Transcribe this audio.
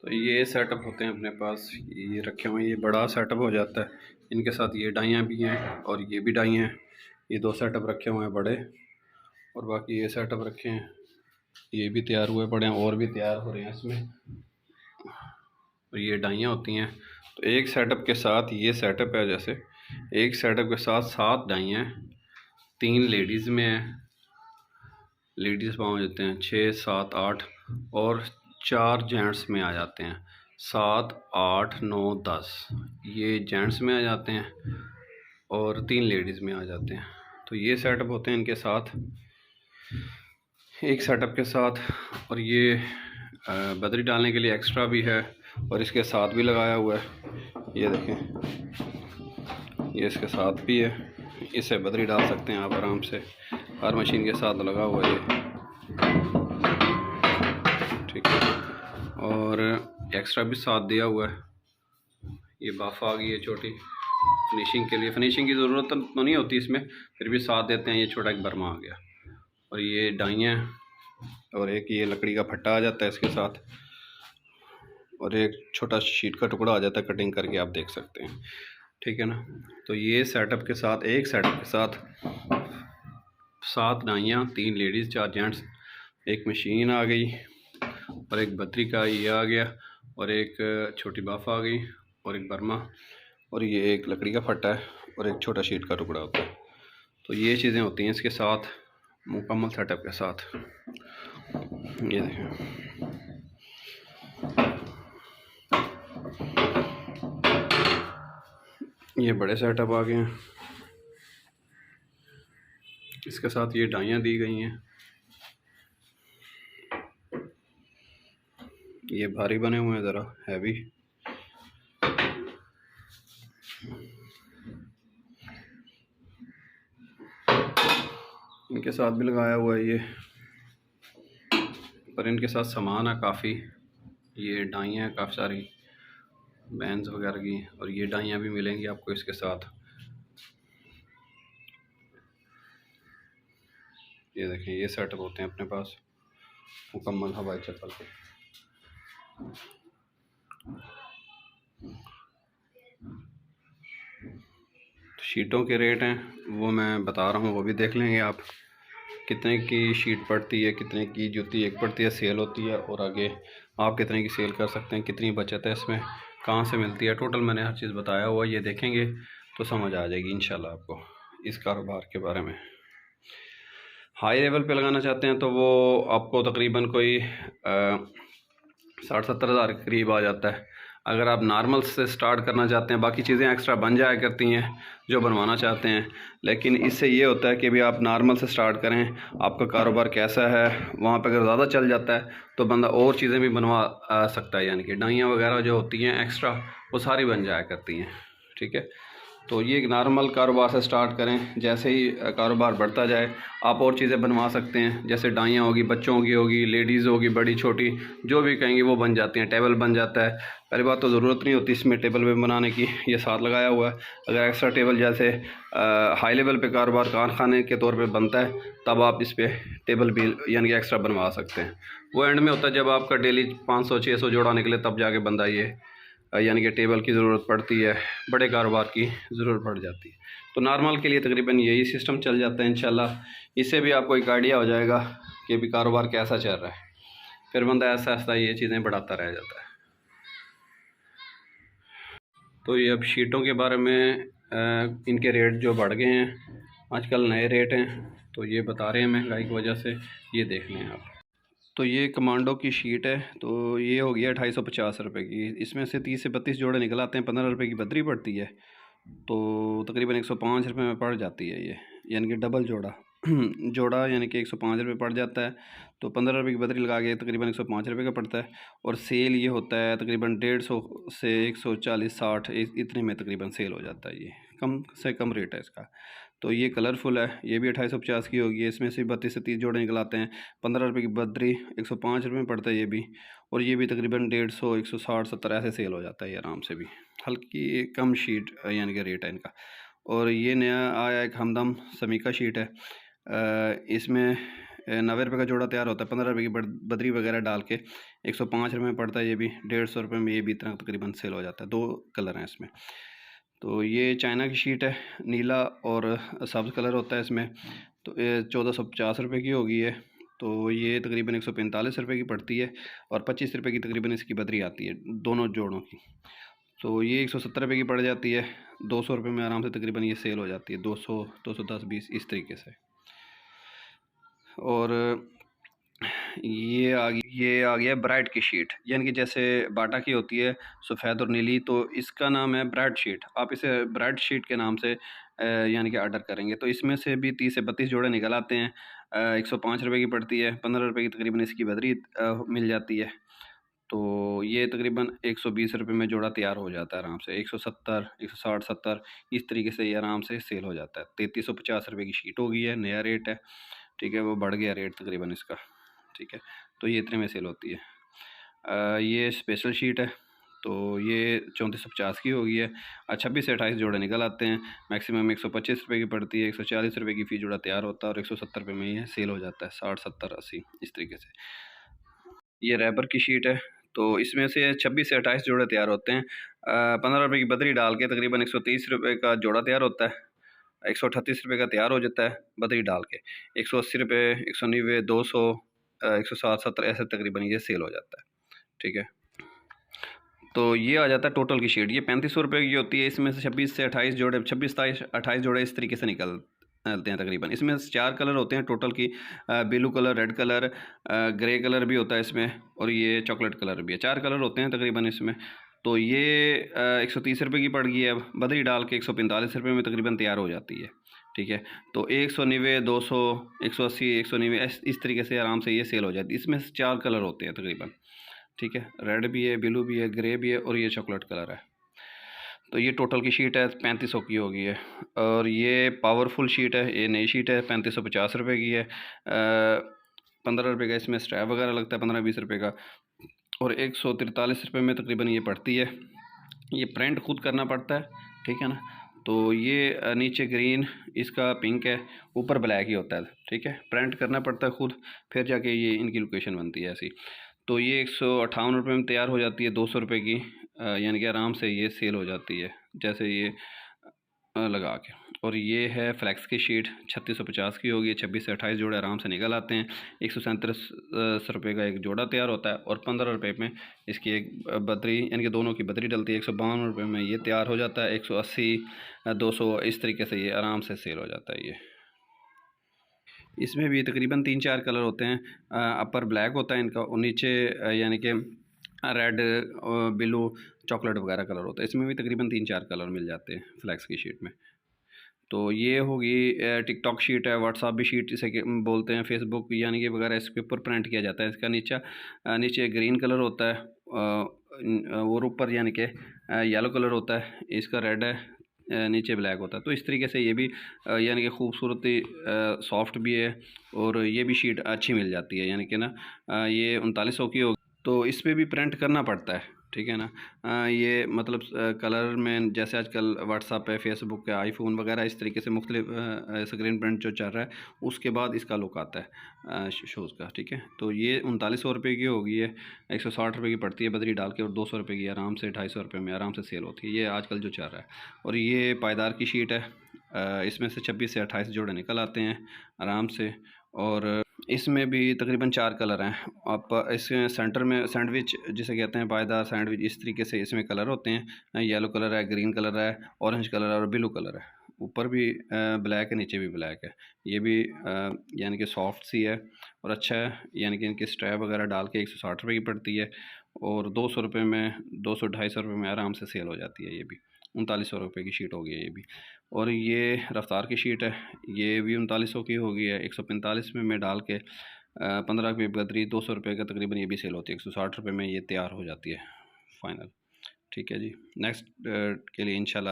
तो ये सेटअप होते हैं अपने पास, ये रखे हुए हैं। ये बड़ा सेटअप हो जाता है, इनके साथ ये डाइयाँ भी हैं और ये भी डाई हैं। ये दो सेटअप रखे हुए हैं बड़े, और बाकी ये सेटअप रखे हैं, ये भी तैयार हुए पड़े हैं और भी तैयार हो रहे हैं इसमें। और ये डाइयाँ होती हैं। तो एक सेटअप के साथ ये सेटअप है, जैसे एक सेटअप के साथ 7 डाइयाँ हैं, 3 लेडीज़ में हैं, लेडीज़ पाँव देते हैं 6 7 8, और 4 जेंट्स में आ जाते हैं 7 8 9 10। ये जेंट्स में आ जाते हैं और 3 लेडीज़ में आ जाते हैं। तो ये सेटअप होते हैं इनके साथ, एक सेटअप के साथ। और ये बदरी डालने के लिए एक्स्ट्रा भी है और इसके साथ भी लगाया हुआ है। ये देखें, ये इसके साथ भी है, इसे बदरी डाल सकते हैं आप आराम से, हर मशीन के साथ लगा हुआ है ये, ठीक है। और एक्स्ट्रा भी साथ दिया हुआ है। ये बाफ आ गई है छोटी, फिनिशिंग के लिए, फिनिशिंग की ज़रूरत तो नहीं होती इसमें, फिर भी साथ देते हैं। ये छोटा एक बर्मा आ गया, और ये डाइयाँ, और एक ये लकड़ी का फट्टा आ जाता है इसके साथ, और एक छोटा शीट का टुकड़ा आ जाता है कटिंग करके, आप देख सकते हैं, ठीक है ना। तो ये सेटअप के साथ, एक सेटअप के साथ 7 डाइयाँ, 3 लेडीज़ 4 जेंट्स, एक मशीन आ गई, और एक बतरी का ये आ गया, और एक छोटी बाफ आ गई, और एक बर्मा, और ये एक लकड़ी का फट्टा है, और एक छोटा शीट का टुकड़ा होता है। तो ये चीज़ें होती हैं इसके साथ, मुकम्मल सेटअप के साथ। ये देखें, ये बड़े सेटअप आ गए हैं, इसके साथ ये डाइयाँ दी गई हैं। ये भारी बने हुए हैं, ज़रा हैवी। इनके साथ भी लगाया हुआ है ये, पर इनके साथ सामान है काफ़ी। ये डाइयाँ हैं काफ़ी सारी, बैंस वगैरह की, और ये डाइयाँ भी मिलेंगी आपको इसके साथ। ये देखें, ये सेटअप होते हैं अपने पास मुकम्मल हवाई चप्पल के। शीटों के रेट हैं वो मैं बता रहा हूँ, वो भी देख लेंगे आप, कितने की शीट पड़ती है, कितने की जूती एक पड़ती है, सेल होती है, और आगे आप कितने की सेल कर सकते हैं, कितनी बचत है इसमें, कहाँ से मिलती है, टोटल मैंने हर चीज़ बताया हुआ। ये देखेंगे तो समझ आ जाएगी इंशाल्लाह आपको इस कारोबार के बारे में। हाई लेवल पे लगाना चाहते हैं तो वो आपको तकरीबन कोई 60-70 हज़ार के करीब आ जाता है। अगर आप नॉर्मल से स्टार्ट करना चाहते हैं, बाकी चीज़ें एक्स्ट्रा बन जाया करती हैं जो बनवाना चाहते हैं, लेकिन इससे ये होता है कि भी आप नॉर्मल से स्टार्ट करें, आपका कारोबार कैसा है, वहाँ पे अगर ज़्यादा चल जाता है तो बंदा और चीज़ें भी बनवा सकता है, यानी कि डाइयाँ वगैरह जो होती हैं एक्स्ट्रा, वो सारी बन जाया करती हैं, ठीक है। तो ये एक नॉर्मल कारोबार से स्टार्ट करें, जैसे ही कारोबार बढ़ता जाए आप और चीज़ें बनवा सकते हैं, जैसे डाइयाँ होगी, बच्चों की होगी, लेडीज़ होगी, बड़ी छोटी जो भी कहेंगे वो बन जाती हैं। टेबल बन जाता है, पहली बात तो ज़रूरत नहीं होती इसमें टेबल पे बनाने की, ये साथ लगाया हुआ है। अगर एक्स्ट्रा टेबल जैसे हाई लेवल पे कारोबार कारखाने के तौर पे बनता है, तब आप इस पर टेबल भी यानी कि एक्स्ट्रा बनवा सकते हैं। वो एंड में होता है जब आपका डेली 500-600 जोड़ा निकले, तब जाके बंदा ये यानी कि टेबल की ज़रूरत पड़ती है, बड़े कारोबार की ज़रूरत पड़ जाती है। तो नॉर्मल के लिए तकरीबन यही सिस्टम चल जाता है इंशाल्लाह। इससे भी आपको एक आइडिया हो जाएगा कि भी कारोबार कैसा चल रहा है, फिर बंदा ऐसा ऐसा ये चीज़ें बढ़ाता रह जाता है। तो ये अब शीटों के बारे में इनके रेट जो बढ़ गए हैं, आजकल नए रेट हैं, तो ये बता रहे हैं महंगाई की वजह से। ये देख लें आप। तो ये कमांडो की शीट है, तो ये हो गया 250 रुपये की। इसमें से 30 से 32 जोड़े निकल आते हैं, 15 रुपये की बदरी पड़ती है, तो तकरीबन 105 रुपये में पड़ जाती है ये, यानी कि डबल जोड़ा जोड़ा यानी कि 105 रुपये पड़ जाता है। तो 15 रुपये की बदरी लगा के तकरीबन 105 रुपये का पड़ता है। और सेल ये होता है तकरीबन 150 से 140-60 इतने में तकरीबन सेल हो जाता है। ये कम से कम रेट है इसका। तो ये कलरफुल है, ये भी 2850 की होगी। इसमें से 32 से 30 जोड़े निकल आते हैं। 15 रुपये की बदरी 105 रुपये में पड़ता है ये भी, और ये भी तकरीबन 150, 160-70 ऐसे सेल हो जाता है ये आराम से भी। हल्की कम शीट यानी कि रेट है इनका। और ये नया आया एक हमदम समीका शीट है, इसमें 90 रुपये का जोड़ा तैयार होता है, 15 रुपये की बदरी वगैरह डाल के 105 रुपये में पड़ता है ये भी, 150 रुपये में ये भी इतना तकरीबन सेल हो जाता है। 2 कलर हैं इसमें। तो ये चाइना की शीट है, नीला और सब्ज़ कलर होता है इसमें। तो ये 1450 रुपये की होगी है। तो ये तकरीबन 145 रुपये की पड़ती है और 25 रुपये की तकरीबन इसकी बदरी आती है दोनों जोड़ों की। तो ये 170 रुपये की पड़ जाती है। 200 रुपये में आराम से तकरीबन ये सेल हो जाती है, 200, 210, 20 इस तरीके से। और ये आ गया ब्राइट की शीट, यानी कि जैसे बाटा की होती है सफ़ेद और नीली, तो इसका नाम है ब्राइट शीट। आप इसे ब्राइट शीट के नाम से यानी कि ऑर्डर करेंगे तो इसमें से भी 30 से 32 जोड़े निकल आते हैं। 105 रुपये की पड़ती है, 15 रुपये की तकरीबन इसकी बदरी मिल जाती है। तो ये तकरीबन 120 रुपये में जोड़ा तैयार हो जाता है आराम से। 170, 160, 70 इस तरीके से ये आराम से सेल हो जाता है। 3350 रुपये की शीट हो गई है, नया रेट है, ठीक है, वो बढ़ गया रेट तकरीबन इसका, ठीक है। तो ये इतने में सेल होती है। ये स्पेशल शीट है, तो ये 3450 की होगी है। 26 से 28 जोड़े निकल आते हैं। मैक्सिमम 125 रुपये की पड़ती है, 140 रुपये की फ़ी जोड़ा तैयार होता है और 170 रुपये में ये सेल हो जाता है। 60, 70, 80 इस तरीके से। ये रैपर की शीट है, तो इसमें से 26 से 28 जोड़े तैयार होते हैं। 15 रुपये की बदरी डाल के तकरीबन 130 रुपये का जोड़ा तैयार होता है। 138 रुपये का तैयार हो जाता है बदरी डाल के। 180 रुपये, 190, 200, 160, 70 ऐसे तकरीबन ये सेल हो जाता है, ठीक है। तो ये आ जाता है टोटल की शीट। ये 3500 रुपये की होती है। इसमें से 26 से 28 जोड़े, 26, 27, 28 जोड़े इस तरीके से निकलते हैं तकरीबन। इसमें 4 कलर होते हैं टोटल की, blue colour, red colour, grey colour भी होता है इसमें और ये चॉकलेट कलर भी है। 4 कलर होते हैं तकरीबन इसमें। तो ये 130 रुपये की पड़ गई है। अब बदरी डाल के 145 रुपये में तकरीबन तैयार हो जाती है, ठीक है। तो 190, 200, 180, 190 इस तरीके से आराम से ये सेल हो जाती है। इसमें 4 कलर होते हैं तकरीबन, ठीक है। रेड भी है, ब्लू भी है, ग्रे भी है और ये चॉकलेट कलर है। तो ये टोटल की शीट है 3500 की होगी है। और ये पावरफुल शीट है, ये नई शीट है, 3550 रुपये की है। 15 रुपये का इसमें स्ट्रैप वगैरह लगता है, 15-20 रुपये का, और 143 रुपये में तकरीबन ये पड़ती है। ये प्रिंट खुद करना पड़ता है, ठीक है ना। तो ये नीचे ग्रीन, इसका पिंक है, ऊपर ब्लैक ही होता है, ठीक है। प्रिंट करना पड़ता है खुद, फिर जाके ये इनकी लोकेशन बनती है ऐसी। तो ये 158 रुपये में तैयार हो जाती है, 200 रुपये की, यानी कि आराम से ये सेल हो जाती है जैसे ये लगा के। और ये है फ्लैक्स की शीट, 3650 की होगी। 26 से 28 जोड़े आराम से निकल आते हैं। 137 रुपये का एक जोड़ा तैयार होता है और 15 रुपये में इसकी एक बदरी, यानी कि दोनों की बदरी डलती है। 152 रुपये में ये तैयार हो जाता है। 180, 200 इस तरीके से ये आराम से सेल हो जाता है। ये इसमें भी तकरीबन 3-4 कलर होते हैं। अपर ब्लैक होता है इनका और नीचे यानी कि रेड, ब्लू, चॉकलेट वगैरह कलर होता है। इसमें भी तकरीबन 3-4 कलर मिल जाते हैं फ्लैक्स की शीट में। तो ये होगी टिकटॉक शीट है, व्हाट्सअप भी शीट इसे बोलते हैं, फेसबुक यानी कि वगैरह इसके ऊपर प्रिंट किया जाता है। इसका नीचे ग्रीन कलर होता है और ऊपर यानी कि येलो कलर होता है। इसका रेड है, नीचे ब्लैक होता है। तो इस तरीके से ये भी यानी कि खूबसूरती सॉफ्ट भी है और ये भी शीट अच्छी मिल जाती है, यानी कि ना ये 3900 की होगी। तो इस पर भी प्रिंट करना पड़ता है, ठीक है ना। ये मतलब कलर में जैसे आजकल व्हाट्सअप है, फेसबुक है, आईफोन वगैरह इस तरीके से मुख्तलिफ स्क्रीन प्रिंट जो चल रहा है उसके बाद इसका लुक आता है शूज़ का, ठीक है। तो ये 3900 रुपये की होगी है। 160 रुपये की पड़ती है बदरी डाल के और 200 रुपये की आराम से 250 रुपये में आराम से सेल होती है। ये आजकल जो चल रहा है। और ये पायदार की शीट है, इसमें से 26 से 28 जोड़े निकल आते हैं आराम से। और इसमें भी तकरीबन 4 कलर हैं। आप इसमें सेंटर में सैंडविच जिसे कहते हैं, पायदार सैंडविच, इस तरीके से इसमें कलर होते हैं। येलो कलर है, ग्रीन कलर है, ऑरेंज कलर है और ब्लू कलर है। ऊपर भी ब्लैक है, नीचे भी ब्लैक है। ये भी यानी कि सॉफ्ट सी है और अच्छा है, यानी कि इनके स्ट्रैप वगैरह डाल के 160 रुपये की पड़ती है और 200 रुपये में, 200-250 रुपये में आराम से सेल हो जाती है। ये भी 3900 रुपये की शीट हो गई है ये भी। और ये रफ्तार की शीट है, ये भी 3900 की हो गई है। 145 में डाल के 15 रुपये बदरी, 200 रुपये का तकरीबन ये भी सेल होती है। 160 रुपये में ये तैयार हो जाती है फाइनल, ठीक है जी। नेक्स्ट के लिए इंशाल्लाह